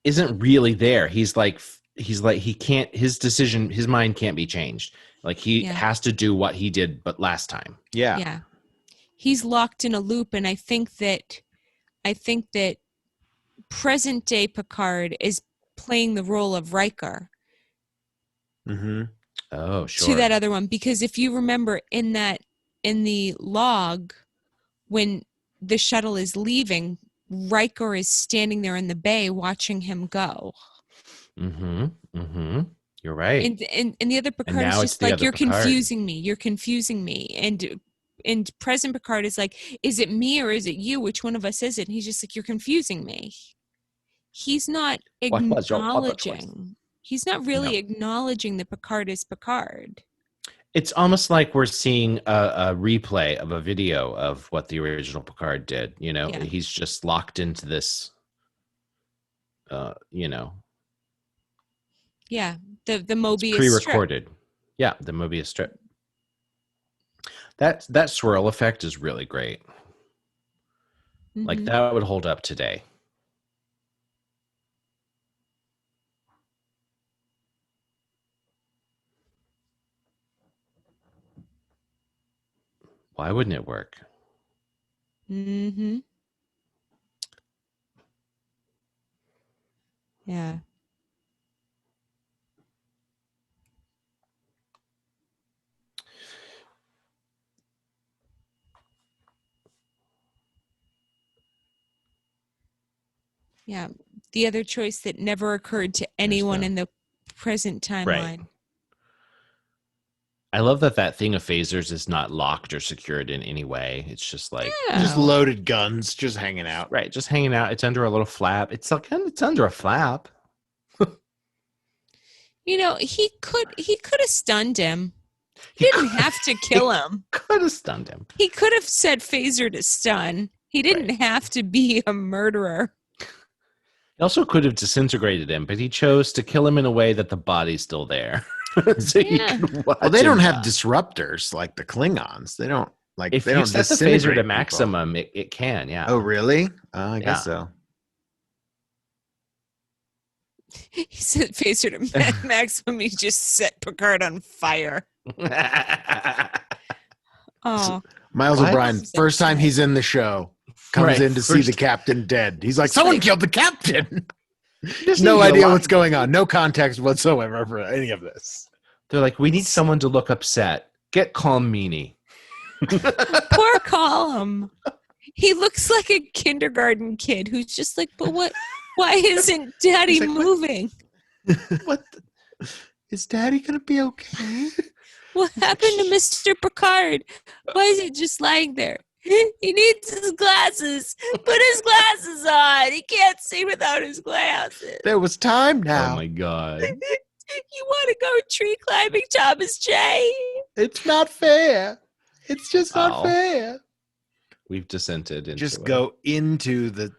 Isn't really there. He's like he can't. His mind can't be changed. Like he Yeah. has to do what he did, but last time. Yeah. Yeah. He's locked in a loop, and I think that present day Picard is playing the role of Riker Mm-hmm. Oh, sure. to that other one, because if you remember in the log, when the shuttle is leaving, Riker is standing there in the bay watching him go. Mm-hmm. Mm-hmm. You're right. And the other Picard now is it's just the like, other you're Picard. you're confusing me. And present Picard is like, is it me or is it you? Which one of us is it? And he's just like, you're confusing me. He's not What was your other choice? acknowledging. He's not really No. acknowledging that Picard is Picard. It's almost like we're seeing a replay of a video of what the original Picard did. You know, Yeah. he's just locked into this. You know, Yeah, the Mobius strip. pre-recorded. Yeah, the Mobius strip. That swirl effect is really great. Like Mhm. that would hold up today. Why wouldn't it work? Mm-hmm. Yeah. Yeah. The other choice that never occurred to anyone the- in the present timeline. I love that thing of phasers is not locked or secured in any way. It's just like Just loaded guns, just hanging out. right, just hanging out. It's under a little flap. It's like it's under a flap. You know, he could have stunned him. He didn't have to kill him. Could have stunned him. He could have said phaser to stun. He didn't have to be a murderer. He also could have disintegrated him, but he chose to kill him in a way that the body's still there. So you can watch Well, they don't him have die. disruptors like the Klingons. They don't like. If they you don't set the disintegrate phaser to people. maximum, it can, yeah. Oh, really? I Yeah. guess so. He said phaser to maximum. He just set Picard on fire. Oh, Miles What? O'Brien, first time he's in the show, comes Right, in to see first- the captain dead. He's like, someone killed the captain. There's No even a idea lot- what's going on. No context whatsoever for any of this. They're like, we need someone to look upset. Get calm, Meanie. poor Colum. He looks like a kindergarten kid who's just like, but what? Why isn't Daddy He's like, what? moving? What? Is Daddy gonna be okay? What happened to Mr. Picard? Why is he just lying there? He needs his glasses. Put his glasses on. He can't see without his glasses. There was time Oh now. my god. You want to go tree climbing, Thomas J? It's not fair. It's just not Ow. fair. We've descended into Just it. go into the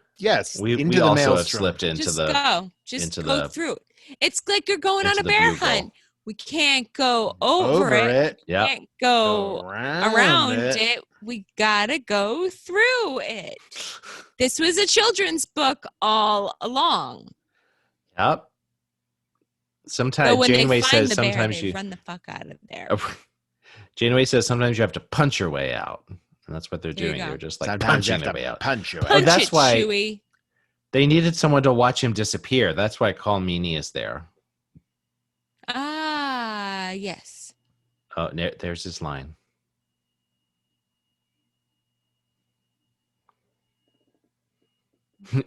We into the also have maelstrom. slipped into Just the go. Just into go the- through. It's like you're going on into a the bear bugle. hunt. We can't go over, it. it. Yeah. Can't go around it. We gotta go through it. This was a children's book all along. Yep. So Sometimes when Janeway they find says the bear, sometimes they you run the fuck out of there. Janeway says sometimes you have to punch your way out. And that's what they're There you doing. go. They're just like Sometimes you punching have their way to out. punch you. Punch that's it, why- Chewie. They needed someone to watch him disappear. That's why Call Meanie is there. Ah, yes. Oh, there's his line.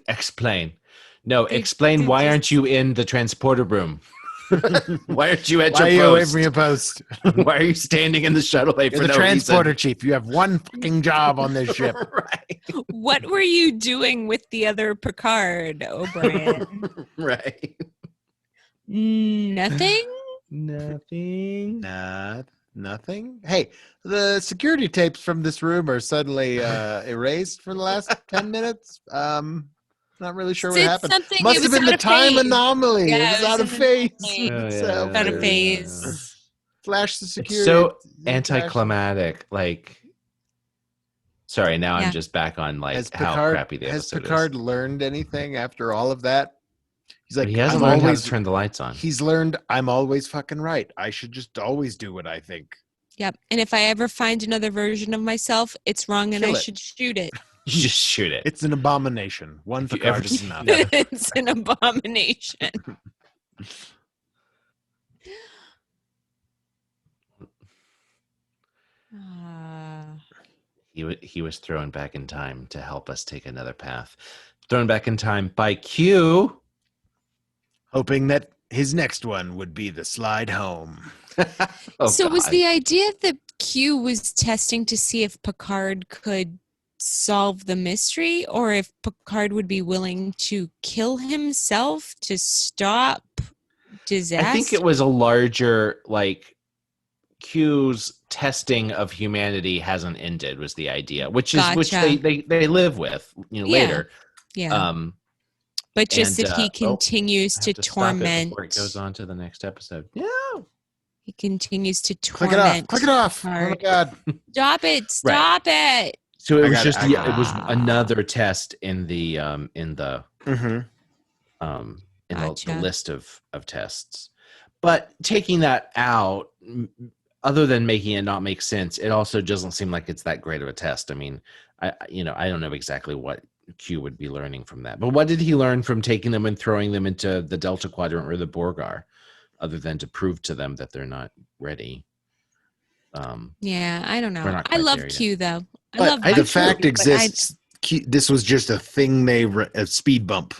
Explain. No, They- explain they why just- aren't you in the transporter room? Why aren't you at Why are you your away post? from your post? Why are you standing in the shuttle bay You're for the no transporter reason? chief. You have one fucking job on this ship. Right. What were you doing with the other Picard, O'Brien? Right. Nothing? Nothing. Nah, nothing. Hey, the security tapes from this room are suddenly erased for the last 10 minutes. Not really sure what It's happened. something- Must it have was been out the of time phase. anomaly. Yeah, it was out it of was phase. in phase. Oh, So yeah. Out of weird. phase. Flash the It's security. so Flash- anticlimactic. Like, sorry, now Yeah. I'm just back on like Has how Picard, crappy the has episode Picard is. learned anything after all of that? He's But like, he hasn't I'm learned how always, to turn the lights on. He's learned I'm always fucking right. I should just always do what I think. Yep. And if I ever find another version of myself, it's wrong and Kill I it. should shoot it. You just shoot it. It's an abomination. One If you Picard ever is see- enough. Yeah. It's an abomination. He was thrown back in time to help us take another path. Thrown back in time by Q. Hoping that his next one would be the slide home. Oh, So was God. the idea that Q was testing to see if Picard could solve the mystery or if Picard would be willing to kill himself to stop disaster? I think it was a larger like Q's testing of humanity hasn't ended was the idea, which is which Gotcha. they live with, you know, Yeah. later. Yeah. But just and, that he oh, continues I to have to stop it torment. before it goes on to the next episode. Yeah. He continues to Click torment. it off. Click it off. Oh my Picard. God. Stop it! Stop it! So it I was got it, just I got it was it. another test in the Mm-hmm. Gotcha. the list of tests. But taking that out, other than making it not make sense, it also doesn't seem like it's that great of a test. I mean, I don't know exactly what Q would be learning from that. But what did he learn from taking them and throwing them into the Delta Quadrant or the Borgar, other than to prove to them that they're not ready? Yeah, I don't know. We're not I quite love there yet. Q though. I But love the Q, fact but exists. This was just a thing a speed bump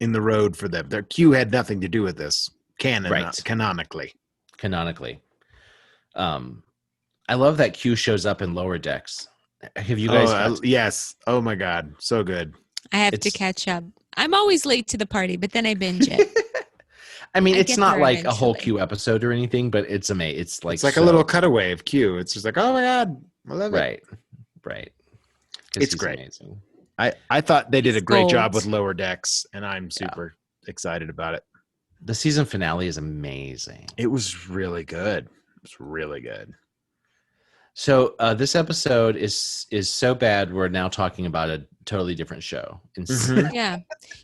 in the road for them. Their Q had nothing to do with this. Right. Canonically. Canonically. I love that Q shows up in Lower Decks. Have you guys? Yes. Oh my God, so good. I have to catch up. I'm always late to the party, but then I binge it. I mean, I it's get not there like a whole eventually. Q episode or anything, but it's amazing. It's like a little cutaway of Q. It's just like, oh my God, I love it. Right. It's great. Amazing. I thought they did a great job gold. with Lower Decks, and I'm super excited about it. The season finale is amazing. It was really good. It was really good. So this episode is so bad. We're now talking about a totally different show. Yeah.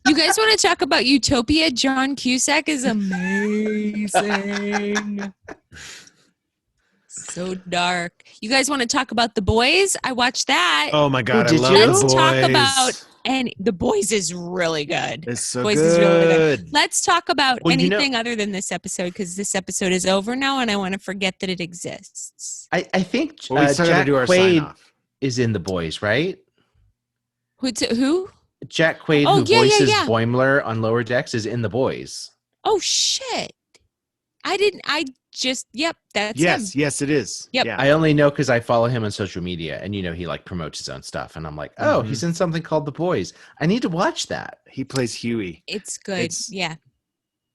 You guys want to talk about Utopia? John Cusack is amazing. So dark. You guys want to talk about The Boys? I watched that. Oh my God, I did love you? The Let's Boys. talk about The Boys is really good. It's so Boys good. is really good. Let's talk about Well, anything other than this episode because this episode is over now and I want to forget that it exists. I think Well, we still got to Jack do our sign Quaid off. is in The Boys, right? Who? Jack Quaid, Oh, who yeah, voices yeah. Boimler on Lower Decks, is in The Boys. Oh shit. That's Yes, him. yes, it is. Yep. Yeah. I only know because I follow him on social media, and he like promotes his own stuff, and I'm like, oh, he's in something called The Boys. I need to watch that. He plays Huey. It's good. It's- yeah.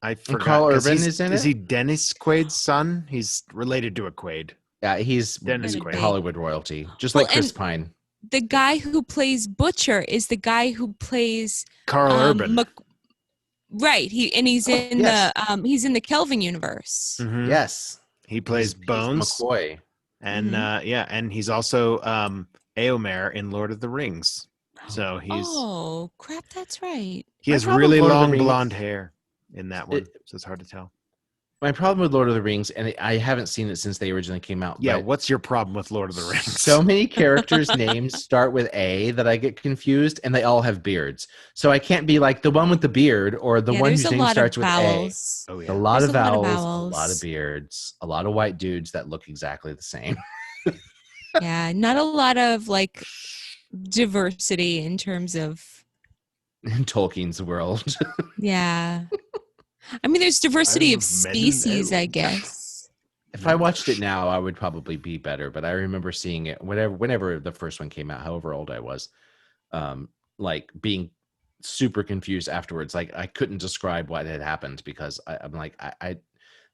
I forgot. Carl 'cause Urban he's- is in Is it? he Dennis Quaid's son? He's related to a Quaid. Yeah, he's Dennis Quaid. Hollywood royalty, just Well, like Chris and- Pine. The guy who plays Butcher is the guy who plays Carl Urban. right. He's in yes. he's in the Kelvin universe. Mhm. Yes, He plays He's Bones. McCoy. And and he's also Éomer in Lord of the Rings. So Oh crap, that's right. he has My problem really with Lord of the long Rings- blonde hair in that one. So it's hard to tell. My problem with Lord of the Rings, and I haven't seen it since they originally came out. Yeah, but what's your problem with Lord of the Rings? so many characters' names start with A that I get confused, and they all have beards. So I can't be like the one with the beard or the one There's whose a name lot starts of with vowels. Oh A. yeah. A lot There's of a lot of vowels, a vowels. lot of beards, a lot of white dudes that look exactly the same. Yeah, not a lot of like diversity in terms of In Tolkien's world. yeah. I mean, there's diversity of I'm men species, I and- guess. If I watched it now, I would probably be better. But I remember seeing it whenever the first one came out, however old I was, like being super confused afterwards. Like I couldn't describe what had happened because I'm like,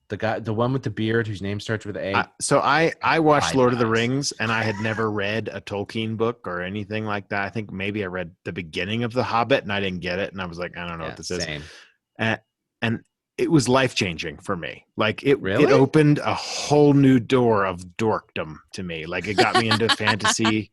the one with the beard whose name starts with A. So I watched Five Lord of the eyes. Rings, and I had never read a Tolkien book or anything like that. I think maybe I read the beginning of The Hobbit, and I didn't get it, and I was like, I don't know what this is. Same. And it was life-changing for me. Like it Really? opened a whole new door of dorkdom to me. Like it got me into fantasy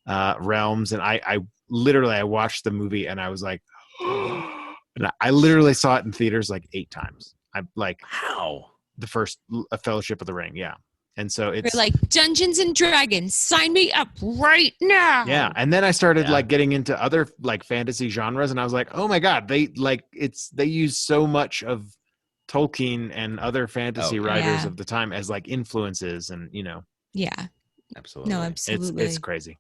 realms, and I literally I watched the movie and I was like, and I literally saw it in theaters like 8 times. I like How? the first A Fellowship of the Ring, yeah. And so We're it's like Dungeons and Dragons. Sign me up right now. yeah. And then I started Yeah. like getting into other like fantasy genres, and I was like, oh my god, they use so much of Tolkien and other fantasy Okay. writers Yeah. of the time as like influences, and Yeah. Absolutely. No, absolutely. it's crazy.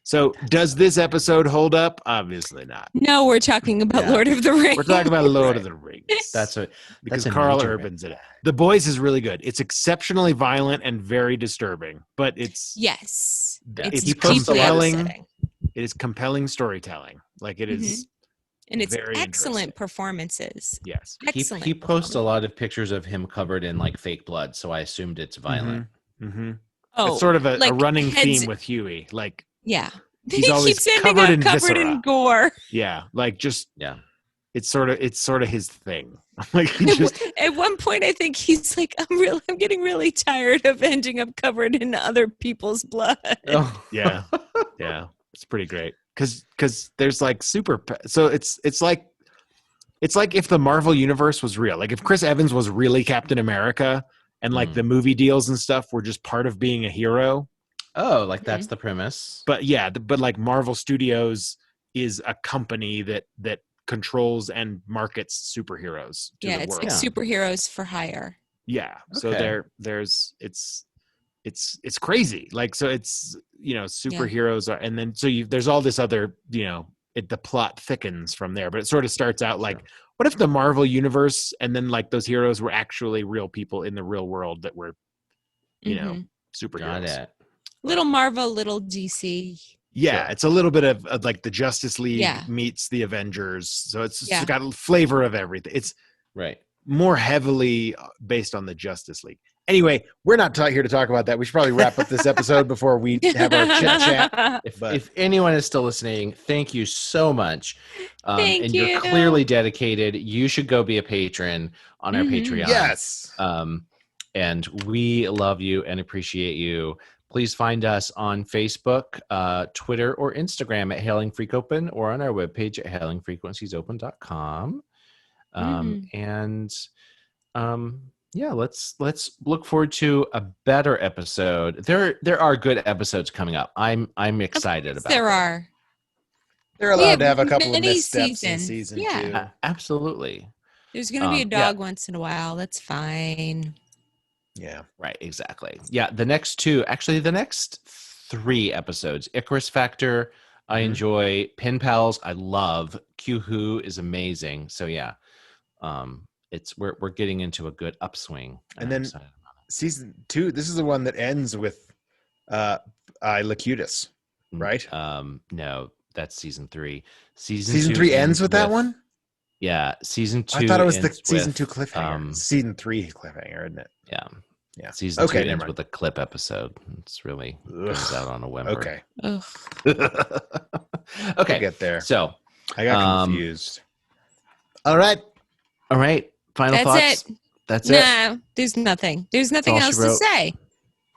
So does this episode hold up? Obviously not. No, we're talking about Yeah. Lord of the Rings. We're talking about Lord of Right. the Rings. That's a because that's a Carl major Urban's in red it. The Boys is really good. It's exceptionally violent and very disturbing, but it's Yes. Yeah. It's He posts a deeply lot of- upsetting. it is compelling storytelling. Like it is And it's very excellent interesting. performance. yes. Excellent. He posts a performance. lot of pictures of him covered in like fake blood, so I assumed it's violent. Mm-hmm. Oh, It's sort of a like running heads- theme with Huey. Like yeah. he's he always keeps ending covered up in covered in viscera. gore. yeah, like just Yeah. it's sort of his thing. Like he just At one point, I think he's like, I'm getting really tired of ending up covered in other people's blood. Oh. yeah. Yeah. It's pretty great. Cuz there's like so it's like if the Marvel universe was real. Like if Chris Evans was really Captain America and like Mhm. the movie deals and stuff were just part of being a hero. Oh, like that's the premise. But yeah, but like Marvel Studios is a company that controls and markets superheroes to Yeah, the it's world. like superheroes for hire. Yeah. So Okay. there's it's crazy. Like so it's superheroes are, and then so there's all this other the plot thickens from there, but it sort of starts out like, what if the Marvel universe and then like those heroes were actually real people in the real world that were you know, Mhm. Got superheroes. it. Little Marvel, little DC. Yeah, Sure. it's a little bit of like the Justice League Yeah. meets the Avengers. So it's Yeah. got a flavor of everything. It's Right. more heavily based on the Justice League. Anyway, we're not here to talk about that. We should probably wrap up this episode before we have our chit chat. But If anyone is still listening, thank you so much. Thank and you. you're clearly dedicated. You should go be a patron on our Mhm. Patreon. yes, And we love you and appreciate you. Please find us on Facebook, Twitter, or Instagram at Hailing Freak Open, or on our webpage at hailingfrequenciesopen.com. And yeah, let's look forward to a better episode. There are good episodes coming up. I'm excited about There them. are. they're We allowed have to have a couple of many missteps in seasons. season Yeah. 2. Absolutely. There's going to be a yeah. dog once in a while. That's fine. Yeah. Right, exactly. Yeah, the next 3 episodes, Icarus Factor, I enjoy. Pen Pals, I love. Q Who is amazing. So yeah, it's we're getting into a good upswing. And then season 2, this is the one that ends with Locutus, right? No, that's season 3. Season 2 3 ends with that one? Yeah, season 2. I thought it was the ends season with, 2 cliffhanger. Season 3 cliffhanger, isn't it? Yeah. Yeah. Season Okay, 2 never ends mind. with a clip episode. It's really goes out on a whimper. Okay. Ugh. Okay. We'll get there. So I got confused. All right. Final That's thoughts. it. That's it. No, there's nothing. There's nothing all she else to wrote. say.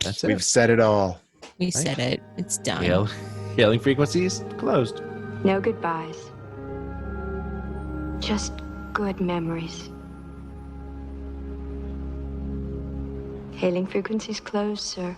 That's it. We've said it all. We said it. It's done. Hailing frequencies closed. No goodbyes. Just good memories. Hailing frequencies closed, sir.